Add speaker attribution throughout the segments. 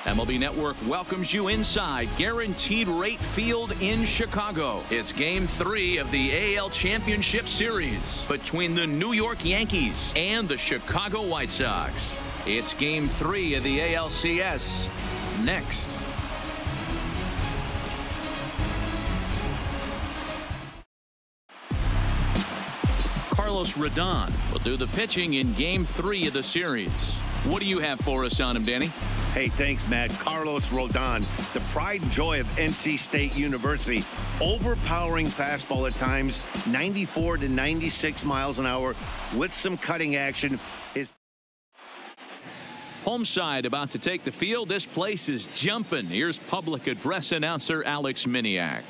Speaker 1: MLB Network welcomes you inside Guaranteed Rate Field in Chicago. It's Game 3 of the AL Championship Series between the New York Yankees and the Chicago White Sox. It's Game 3 of the ALCS next. Carlos Rodon will do the pitching in Game 3 of the series. What do you have for us on him, Danny?
Speaker 2: Hey, thanks, Matt. Carlos Rodon, the pride and joy of NC State University. Overpowering fastball at times, 94 to 96 miles an hour with some cutting action.
Speaker 1: Home side about to take the field. This place is jumping. Here's public address announcer Alex Miniak.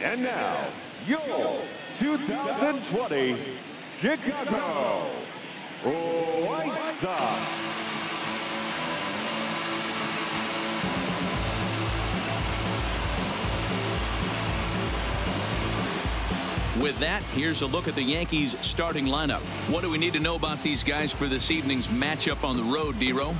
Speaker 3: And now, your 2020 Chicago White Sox.
Speaker 1: With that, here's a look at the Yankees starting lineup. What do we need to know about these guys for this evening's matchup on the road, D-Row?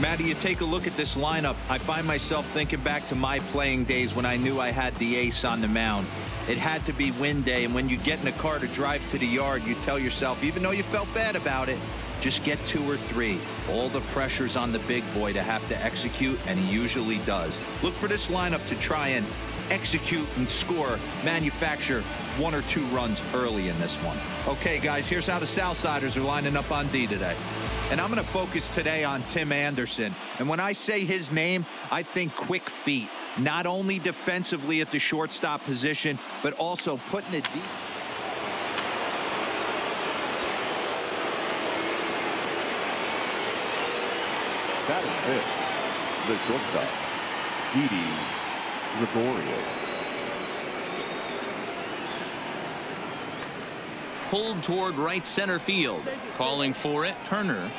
Speaker 4: Matty, you take a look at this lineup. I find myself thinking back to my playing days when I knew I had the ace on the mound. It had to be win day, and when you get in a car to drive to the yard, you tell yourself, even though you felt bad about it, just get 2 or 3. All the pressure's on the big boy to have to execute, and he usually does. Look for this lineup to try and execute and score, manufacture 1 or 2 runs early in this one. Okay, guys, here's how the Southsiders are lining up on D today. And I'm going to focus today on Tim Anderson. And when I say his name, I think quick feet. Not only defensively at the shortstop position, but also putting it deep.
Speaker 3: That is it. The shortstop, Didi Gregorius.
Speaker 1: Pulled toward right center field. Calling for it, Turner.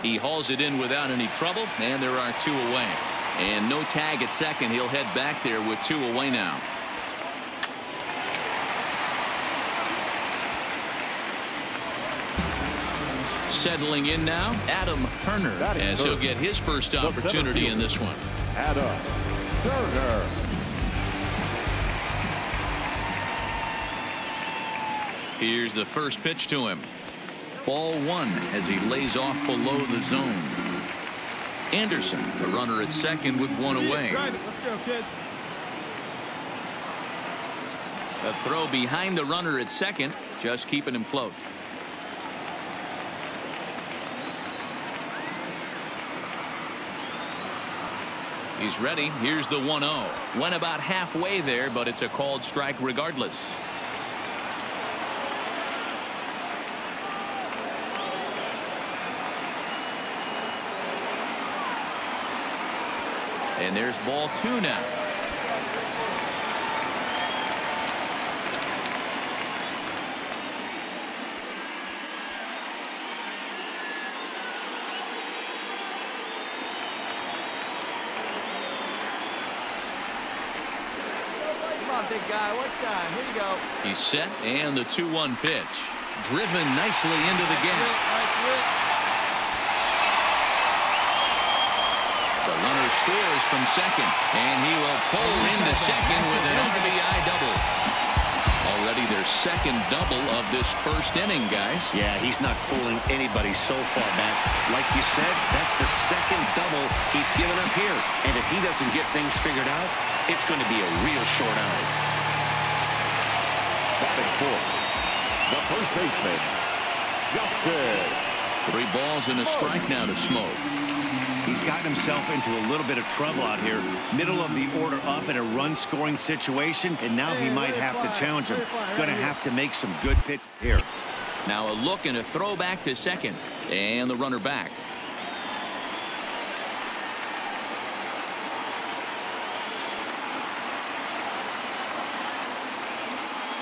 Speaker 1: He hauls it in without any trouble, and there are 2 away. And no tag at second. He'll head back there with 2 away now. Settling in now, Adam Turner, as he'll get his first opportunity in this one.
Speaker 3: Adam Turner.
Speaker 1: Here's the first pitch to him. Ball 1 as he lays off below the zone. Anderson, the runner at second with 1 away.
Speaker 5: Let's go, kid.
Speaker 1: A throw behind the runner at second, just keeping him close. He's ready. Here's the 1-0. Went about halfway there, but it's a called strike regardless. And there's ball 2 now.
Speaker 5: Come on, big guy. What time? Here you go.
Speaker 1: He's set, and the 2-1 pitch. Driven nicely into the gap. The runner scores from second, and he will pull into second with an RBI double. Already their second double of this first inning, guys.
Speaker 2: Yeah, he's not fooling anybody so far, Matt. Like you said, that's the second double he's given up here. And if he doesn't get things figured out, it's going to be a real short outing.
Speaker 3: Batting fourth, the first baseman, Justin.
Speaker 1: 3 balls and a strike now to Smoke.
Speaker 2: He's got himself into a little bit of trouble out here. Middle of the order up in a run-scoring situation, and now he might have to challenge him. Going to have to make some good pitch here.
Speaker 1: Now a look and a throw back to second, and the runner back.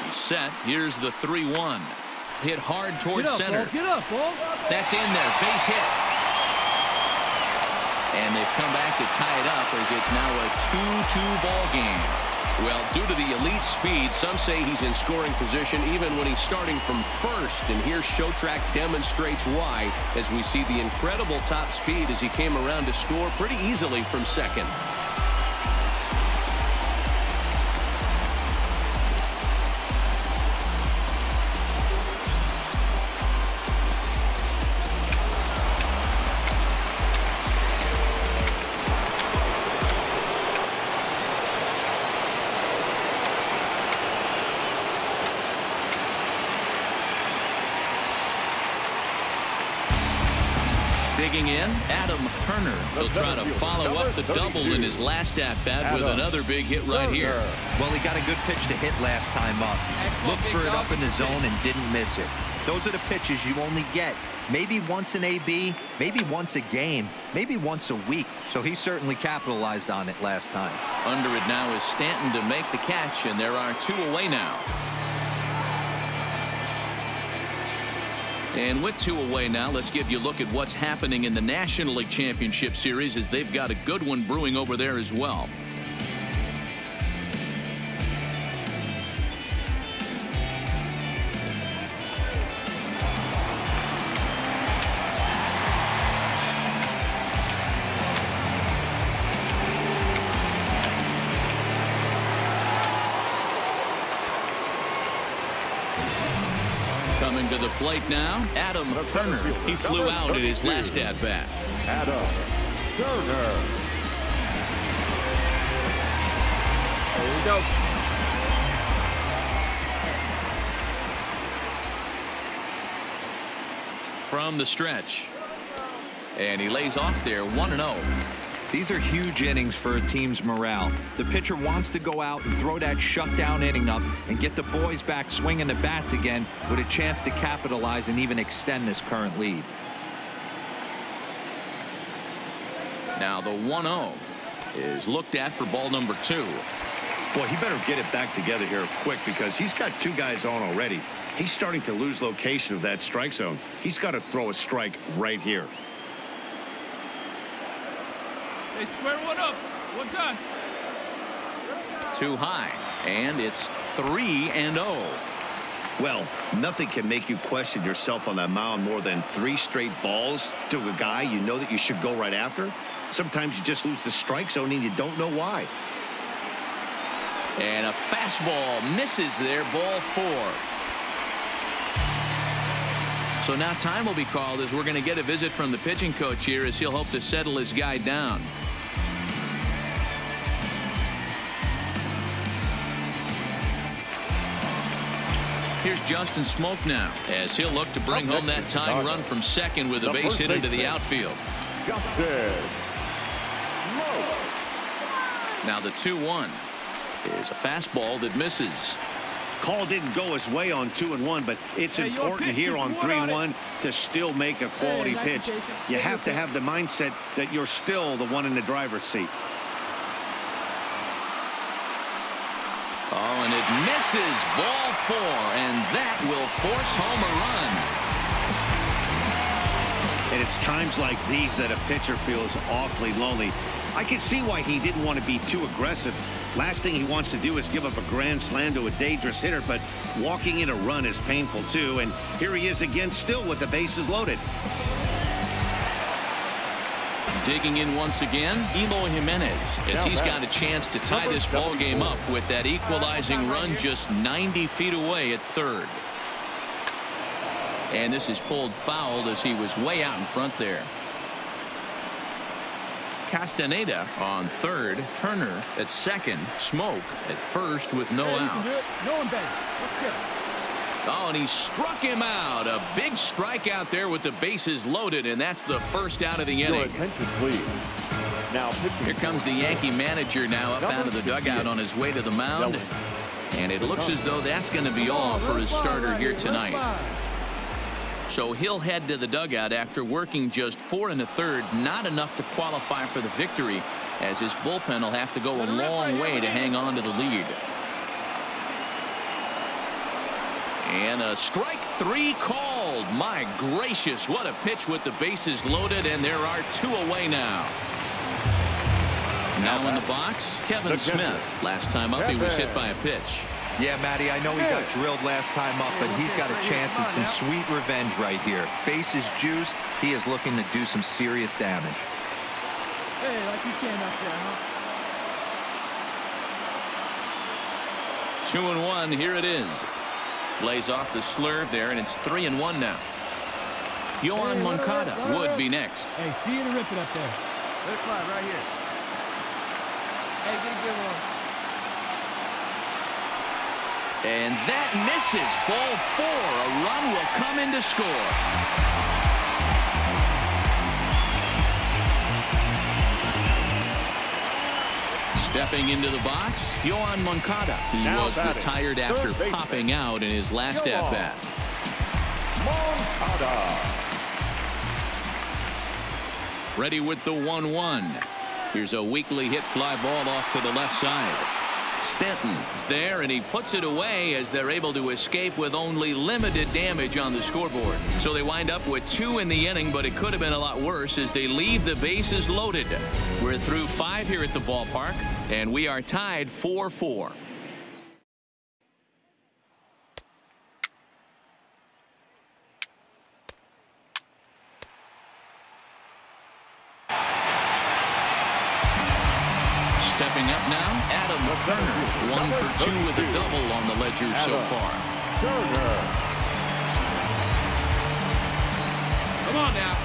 Speaker 1: He's set. Here's the 3-1. Hit hard towards center.
Speaker 5: Ball. Get up, ball.
Speaker 1: That's in there. Base hit. And they've come back to tie it up as it's now a 2-2 ball game.
Speaker 6: Well, due to the elite speed, some say he's in scoring position even when he's starting from first. And here Showtrack demonstrates why as we see the incredible top speed as he came around to score pretty easily from second.
Speaker 1: Digging in, Adam Turner. He'll try to follow up the double in his last at-bat with another big hit right here.
Speaker 4: Well, he got a good pitch to hit last time up. Looked for it up in the zone and didn't miss it. Those are the pitches you only get maybe once in AB, maybe once a game, maybe once a week. So he certainly capitalized on it last time.
Speaker 1: Under it now is Stanton to make the catch, and there are 2 away now. And with 2 away now, let's give you a look at what's happening in the National League Championship Series, as they've got a good one brewing over there as well. Coming to the plate now, Adam Turner. He flew out at his last at-bat.
Speaker 3: Adam Turner.
Speaker 5: There we go.
Speaker 1: From the stretch. And he lays off there 1-0.
Speaker 4: These are huge innings for a team's morale. The pitcher wants to go out and throw that shutdown inning up and get the boys back swinging the bats again with a chance to capitalize and even extend this current lead.
Speaker 1: Now the 1-0 is looked at for ball number 2.
Speaker 2: Boy, he better get it back together here quick because he's got 2 guys on already. He's starting to lose location of that strike zone. He's got to throw a strike right here.
Speaker 5: They square one up. One time.
Speaker 1: Too high. And it's 3-0.
Speaker 2: Well, nothing can make you question yourself on that mound more than 3 straight balls to a guy you know that you should go right after. Sometimes you just lose the strike zone and you don't know why.
Speaker 1: And a fastball misses there, ball 4. So now time will be called as we're going to get a visit from the pitching coach here as he'll hope to settle his guy down. Here's Justin Smoke now as he'll look to bring home that tying run from second with a base hit into the outfield. Now the 2-1 is a fastball that misses.
Speaker 2: Call didn't go his way on 2-1, but it's important here on 3-1 to still make a quality pitch. You have to have the mindset that you're still the one in the driver's seat.
Speaker 1: Oh, and it misses, ball 4, and that will force home a run.
Speaker 2: And it's times like these that a pitcher feels awfully lonely. I can see why he didn't want to be too aggressive. Last thing he wants to do is give up a grand slam to a dangerous hitter, but walking in a run is painful too. And here he is again, still with the bases loaded.
Speaker 1: Digging in once again, Eloy Jimenez, as he's got a chance to tie this ball game up with that equalizing run just 90 feet away at third. And this is pulled foul as he was way out in front there. Castaneda on third, Turner at second, Smoke at first with no outs.
Speaker 5: No one bang. Let's get it.
Speaker 1: Oh, and he struck him out. A big strikeout there with the bases loaded, and that's the first out of the
Speaker 3: Your
Speaker 1: inning.
Speaker 3: attention, please. Now pitching.
Speaker 1: Here comes the Yankee manager now up out of the dugout on his way to the mound. And it looks as though that's going to be all for his starter here tonight. So he'll head to the dugout after working just 4 1/3, not enough to qualify for the victory, as his bullpen will have to go a long way to hang on to the lead. And a strike 3 called. My gracious, what a pitch with the bases loaded, and there are 2 away now. Now in the box, Kevin Smith. Last time up, he was hit by a pitch.
Speaker 4: Yeah, Matty, I know he got drilled last time up, but he's got a chance at some sweet revenge right here. Base is juiced. He is looking to do some serious damage.
Speaker 5: Hey, like you can up there, huh?
Speaker 1: 2-1. Here it is. Lays off the slurve there, and it's 3-1 now. Yohan Moncada would be next.
Speaker 5: Hey, see you to rip it up there.
Speaker 7: Let it fly right here. Hey, get a good one.
Speaker 1: And that misses. Ball 4. A run will come in to score. Stepping into the box, Yohan Moncada. He was retired after popping out in his last at-bat.
Speaker 3: Moncada.
Speaker 1: Ready with the 1-1. Here's a weakly hit fly ball off to the left side. Stanton is there, and he puts it away as they're able to escape with only limited damage on the scoreboard. So they wind up with 2 in the inning, but it could have been a lot worse as they leave the bases loaded. We're through 5 here at the ballpark, and we are tied 4-4. Stepping up now, Adam Turner. 1 for 2 with a double on the ledger so far.
Speaker 3: Turner.
Speaker 5: Come on now.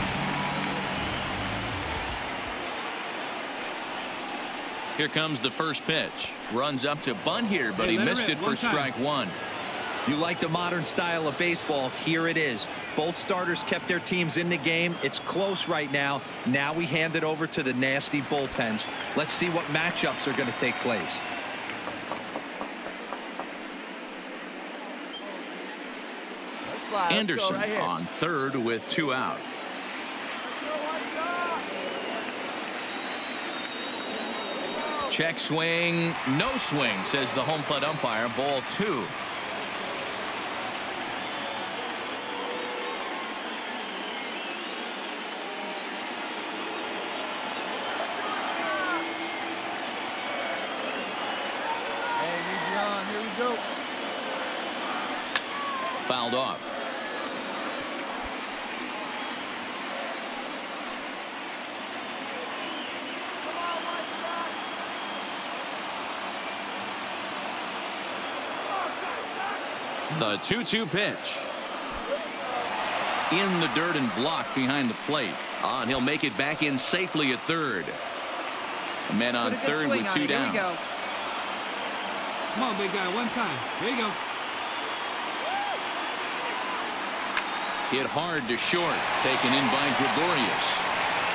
Speaker 1: Here comes the first pitch. Runs up to bunt here, but he missed it for strike 1.
Speaker 4: You like the modern style of baseball. Here it is. Both starters kept their teams in the game. It's close right now. Now we hand it over to the nasty bullpens. Let's see what matchups are going to take place.
Speaker 1: Anderson on third with 2 out. Check swing, no swing, says the home plate umpire. Ball 2. Fouled off. The 2-2 pitch. In the dirt and blocked behind the plate. And he'll make it back in safely at third. A man on third with 2 down.
Speaker 5: Come on, big guy, one time. Here you go.
Speaker 1: Hit hard to short. Taken in by Gregorius.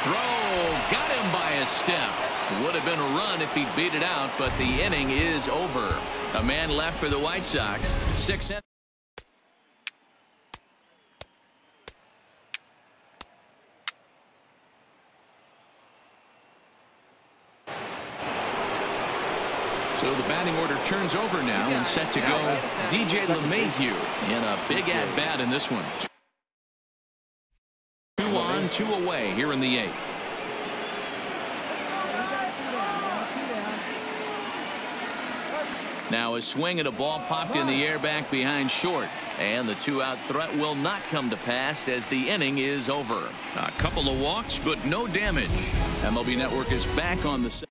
Speaker 1: Throw. Got him by a step. Would have been a run if he'd beat it out, but the inning is over. A man left for the White Sox. 6. So the batting order turns over now and set to go DJ LeMahieu in a big at-bat in this one. 2 on, 2 away here in the 8th. Now a swing and a ball popped in the air back behind short. And the 2-out threat will not come to pass as the inning is over. A couple of walks, but no damage. MLB Network is back on the set.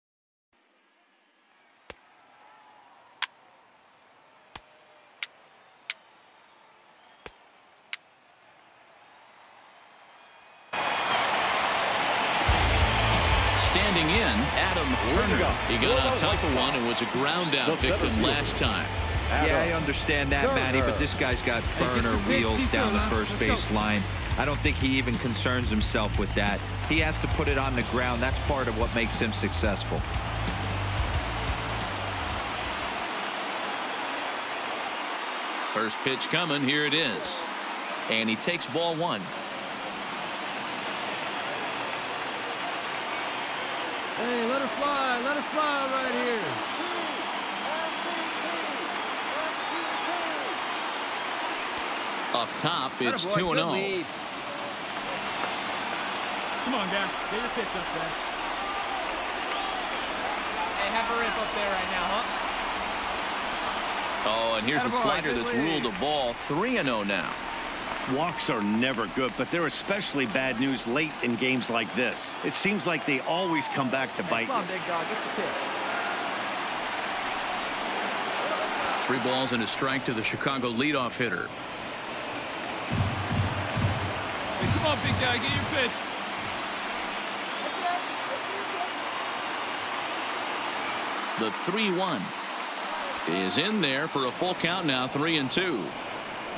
Speaker 1: Standing in, Adam Turner. He got on top of one and was a ground out victim last time.
Speaker 4: Yeah, I understand that, Matty, but this guy's got burner wheels down the first base line. I don't think he even concerns himself with that. He has to put it on the ground. That's part of what makes him successful.
Speaker 1: First pitch coming. Here it is. And he takes ball 1.
Speaker 5: Hey, let her fly right here.
Speaker 1: Up top, it's 2-0.
Speaker 5: Come on, guy. Get your pitch up there.
Speaker 7: have a rip up there right now, huh?
Speaker 1: Oh, and here's a slider that's ruled a ball. 3-0 now.
Speaker 2: Walks are never good, but they're especially bad news late in games like this. It seems like they always come back to bite you.
Speaker 7: Come on, big dog, get the pitch.
Speaker 1: 3 balls and a strike to the Chicago leadoff hitter.
Speaker 5: Hey, come on, big guy, get your pitch.
Speaker 1: The 3-1 is in there for a full count now. 3-2.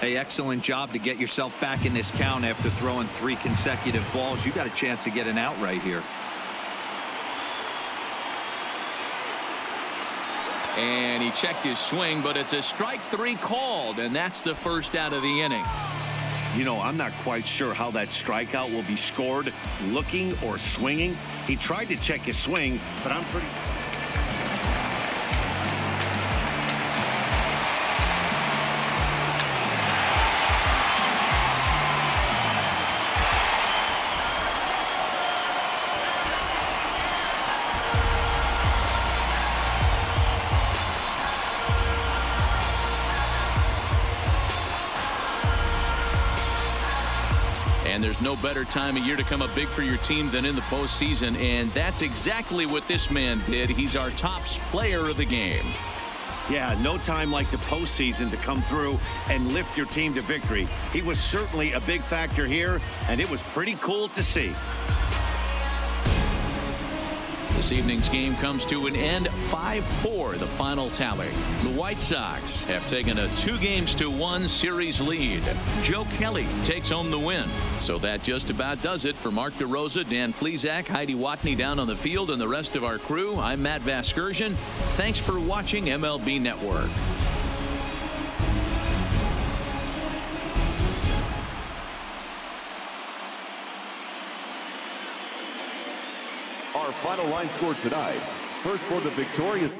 Speaker 4: Hey, excellent job to get yourself back in this count after throwing 3 consecutive balls. You got a chance to get an out right here.
Speaker 1: And he checked his swing, but it's a strike 3 called, and that's the first out of the inning.
Speaker 2: You know, I'm not quite sure how that strikeout will be scored, looking or swinging. He tried to check his swing, but I'm pretty...
Speaker 1: And there's no better time of year to come up big for your team than in the postseason, and that's exactly what this man did. He's our top player of the game.
Speaker 2: Yeah, no time like the postseason to come through and lift your team to victory. He was certainly a big factor here, and it was pretty cool to see.
Speaker 1: This evening's game comes to an end. 5-4 the final tally. The White Sox have taken a 2-1 series lead. Joe Kelly takes home the win. So that just about does it for Mark DeRosa, Dan Plesac, Heidi Watney down on the field, and the rest of our crew. I'm Matt Vasgersian. Thanks for watching MLB Network.
Speaker 3: Our final line score tonight. First for the victorious.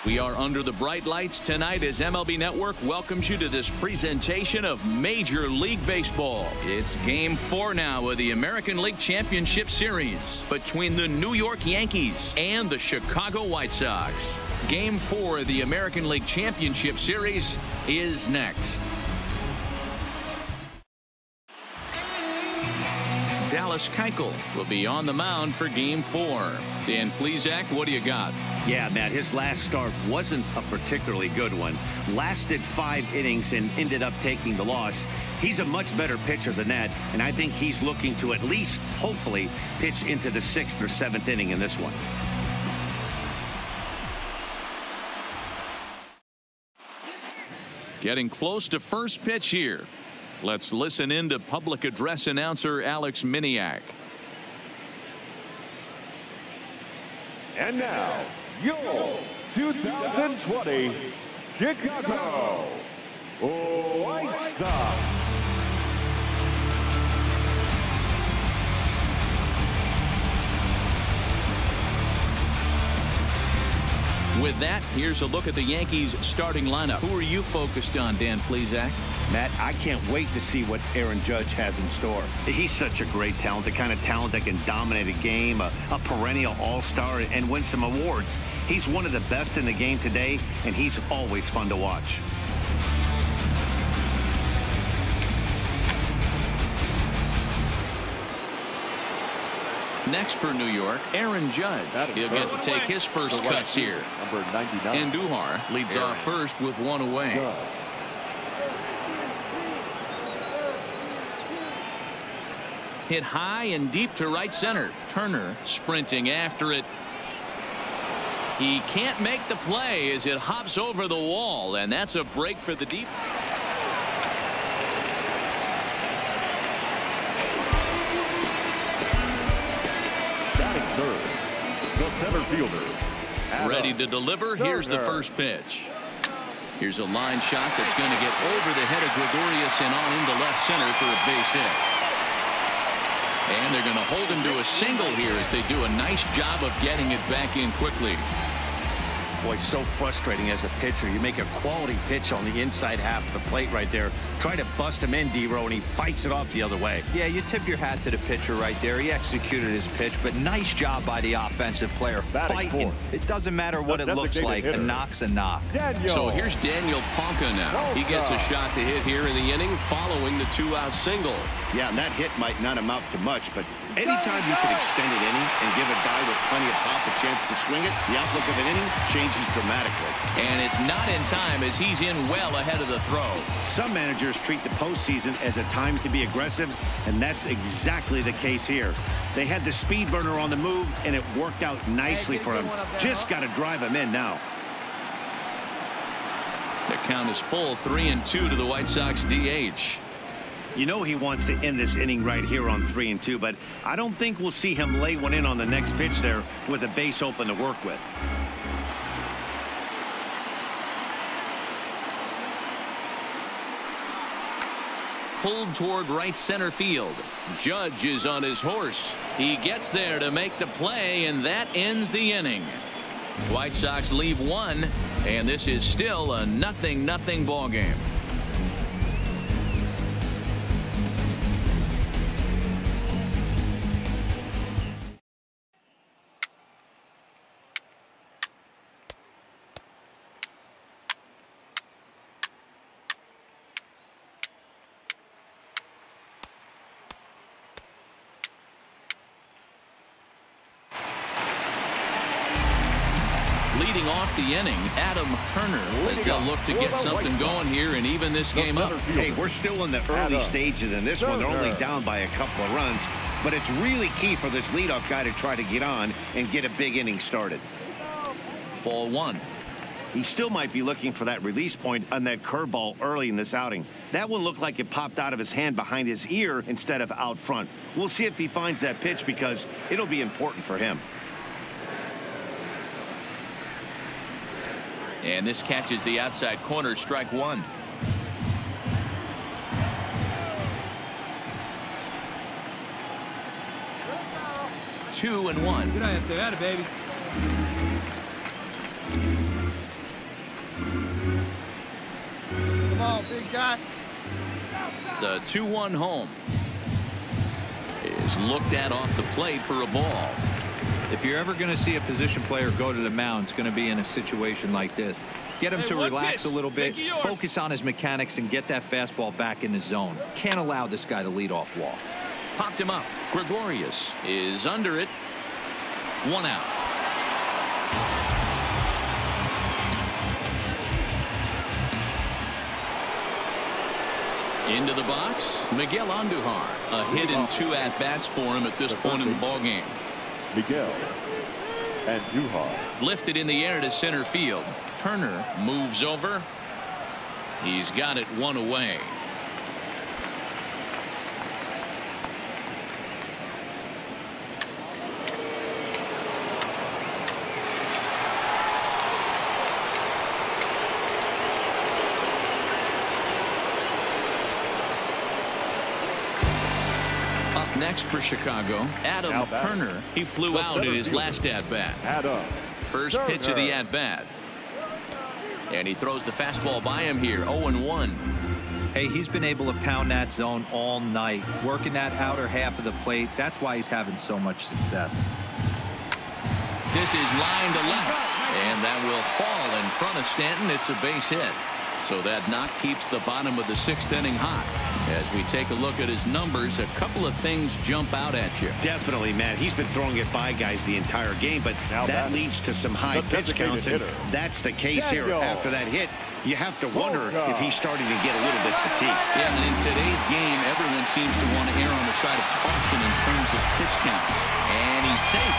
Speaker 1: We are under the bright lights tonight as MLB Network welcomes you to this presentation of Major League Baseball. It's Game 4 now of the American League Championship Series between the New York Yankees and the Chicago White Sox. Game 4 of the American League Championship Series is next. Dallas Keuchel will be on the mound for Game 4. Dan Plesac, what do you got?
Speaker 2: Yeah, Matt, his last start wasn't a particularly good one. Lasted 5 innings and ended up taking the loss. He's a much better pitcher than that, and I think he's looking to at least, hopefully, pitch into the 6th or 7th inning in this one.
Speaker 1: Getting close to first pitch here. Let's listen in to public address announcer Alex Miniak.
Speaker 3: And now, your 2020 Chicago White Sox.
Speaker 1: With that, here's a look at the Yankees starting lineup. Who are you focused on, Dan Plesac?
Speaker 2: Matt, I can't wait to see what Aaron Judge has in store. He's such a great talent, the kind of talent that can dominate a game, a perennial all-star, and win some awards. He's one of the best in the game today, and he's always fun to watch.
Speaker 1: Next for New York, Aaron Judge. He'll get to take his first cuts here.
Speaker 3: Number 99.
Speaker 1: Andujar leads off first with one away. Hit high and deep to right center. Turner sprinting after it. He can't make the play as it hops over the wall, and that's a break for the deep.
Speaker 3: Third, the center fielder.
Speaker 1: Ready to deliver. Here's the first pitch. Here's a line shot that's going to get over the head of Gregorius and on into left center for a base hit. And they're going to hold him to a single here as they do a nice job of getting it back in quickly.
Speaker 2: Boy, so frustrating as a pitcher. You make a quality pitch on the inside half of the plate right there. Try to bust him in, D-Row, and he fights it off the other way.
Speaker 4: Yeah, you tip your hat to the pitcher right there. He executed his pitch, but nice job by the offensive player. Fighting. It doesn't matter what it looks like. A knock's a knock.
Speaker 1: So here's Daniel Ponca now. He gets a shot to hit here in the inning following the two-out single.
Speaker 2: Yeah, and that hit might not amount to much, but anytime you can extend an inning and give a guy with plenty of pop a chance to swing it, the outlook of an inning changes dramatically.
Speaker 1: And it's not in time as he's in well ahead of the throw.
Speaker 2: Some managers treat the postseason as a time to be aggressive, and that's exactly the case here. They had the speed burner on the move, and it worked out nicely for him. Just got to drive him in now.
Speaker 1: The count is full, 3-2 to the White Sox DH.
Speaker 2: You know he wants to end this inning right here on 3-2, but I don't think we'll see him lay one in on the next pitch there with a base open to work with.
Speaker 1: Pulled toward right center field. Judge is on his horse. He gets there to make the play, and that ends the inning. White Sox leave one, and this is still a 0-0 ball game. Leading off the inning, Adam Turner, as they'll look to get something going here and even this game up.
Speaker 2: Hey, we're still in the early stages in this one. They're only down by a couple of runs, but it's really key for this leadoff guy to try to get on and get a big inning started.
Speaker 1: Ball one.
Speaker 2: He still might be looking for that release point on that curveball early in this outing. That one looked like it popped out of his hand behind his ear instead of out front. We'll see if he finds that pitch because it'll be important for him.
Speaker 1: And this catches the outside corner, strike one. Two and one.
Speaker 5: Get out there, atta baby.
Speaker 7: Come on, big guy.
Speaker 1: The 2-1 home is looked at off the plate for a ball.
Speaker 4: If you're ever going to see a position player go to the mound, it's going to be in a situation like this. Get him to relax a little bit, focus on his mechanics, and get that fastball back in the zone. Can't allow this guy to lead off walk.
Speaker 1: Popped him up. Gregorius is under it. One out. Into the box, Miguel Andujar. A hit and 2 at-bats for him at this point in the ballgame.
Speaker 3: Miguel Andujar.
Speaker 1: Lifted in the air to center field. Turner moves over. He's got it one away. Next for Chicago, Adam Turner. He flew out in his last at-bat.
Speaker 3: Adam
Speaker 1: First pitch of the at-bat. And he throws the fastball by him here. 0-1.
Speaker 4: Hey, he's been able to pound that zone all night, working that outer half of the plate. That's why he's having so much success.
Speaker 1: This is line to left, and that will fall in front of Stanton. It's a base hit. So that knock keeps the bottom of the 6th inning hot. As we take a look at his numbers, a couple of things jump out at you.
Speaker 2: Definitely, Matt. He's been throwing it by guys the entire game, but that leads to some high pitch counts, and that's the case here. After that hit, you have to wonder if he's starting to get a little bit fatigued.
Speaker 1: Yeah, and in today's game, everyone seems to want to err on the side of caution in terms of pitch counts. And he's safe.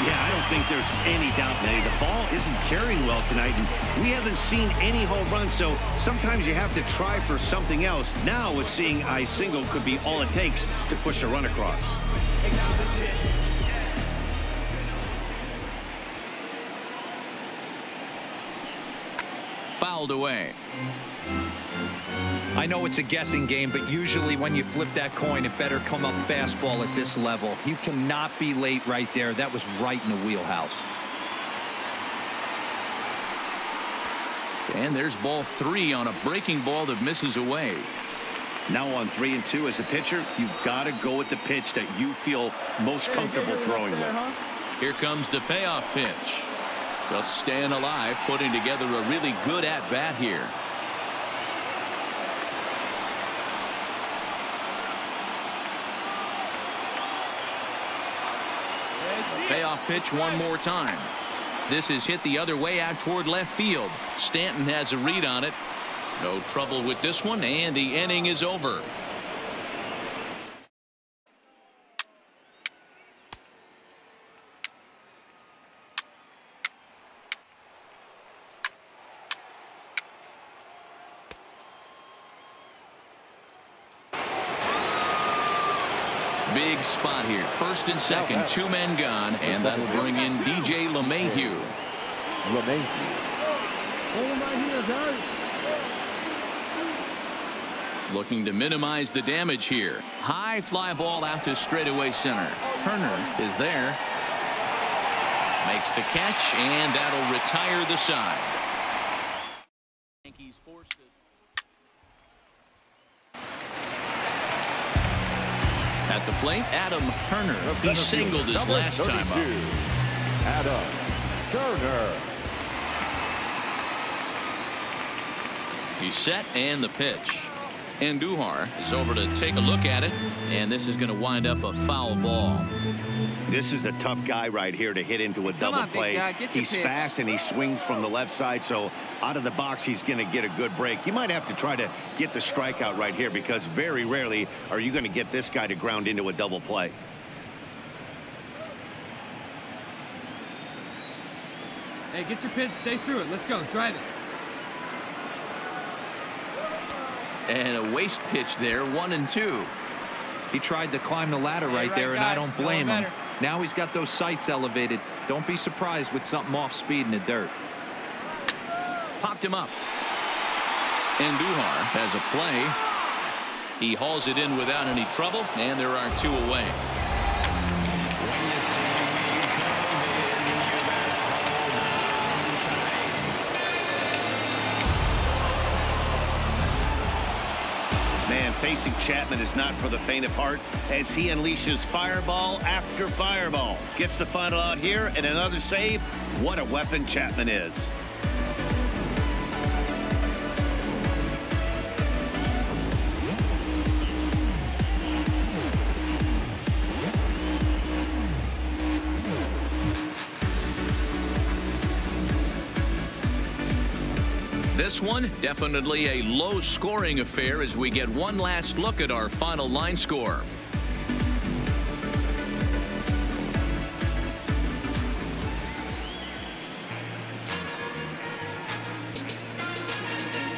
Speaker 2: Yeah, I don't think there's any doubt, Nettie. The ball isn't carrying well tonight, and we haven't seen any home runs, so sometimes you have to try for something else. Now, with seeing a single could be all it takes to push a run across.
Speaker 1: Fouled away.
Speaker 4: I know it's a guessing game, but usually when you flip that coin, it better come up fastball at this level. You cannot be late right there. That was right in the wheelhouse.
Speaker 1: And there's ball 3 on a breaking ball that misses away.
Speaker 2: Now on 3-2 as a pitcher, you've got to go with the pitch that you feel most comfortable throwing with.
Speaker 1: Here comes the payoff pitch. Just staying alive, putting together a really good at-bat here. Payoff pitch one more time. This is hit the other way out toward left field. Stanton has a read on it. No trouble with this one, and the inning is over. Big spot here. First and second, 2 men gone, and that'll bring in DJ LeMahieu. Looking to minimize the damage here. High fly ball out to straightaway center. Turner is there. Makes the catch, and that'll retire the side. Yankees forced it. At the plate, Adam Turner. He singled his last time up.
Speaker 3: Adam Turner.
Speaker 1: He's set, and the pitch. Andujar is over to take a look at it, and this is going to wind up a foul ball.
Speaker 2: This is a tough guy right here to hit into a double play. He's fast and he swings from the left side, so out of the box he's going to get a good break. You might have to try to get the strikeout right here, because very rarely are you going to get this guy to ground into a double play.
Speaker 5: Hey, get your pitch, stay through it. Let's go, drive it.
Speaker 1: And a waste pitch there, 1-2.
Speaker 4: He tried to climb the ladder right there, and I don't blame him. Now he's got those sights elevated. Don't be surprised with something off speed in the dirt.
Speaker 1: Popped him up. Andujar has a play. He hauls it in without any trouble, and there are 2 away.
Speaker 2: Man, facing Chapman is not for the faint of heart as he unleashes fireball after fireball. Gets the final out here and another save. What a weapon Chapman is.
Speaker 1: This one, definitely a low-scoring affair as we get one last look at our final line score.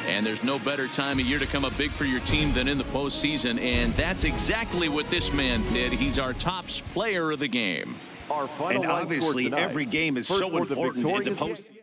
Speaker 1: And there's no better time of year to come up big for your team than in the postseason, and that's exactly what this man did. He's our top player of the game.
Speaker 3: Our final
Speaker 2: and obviously every game is so important in the postseason.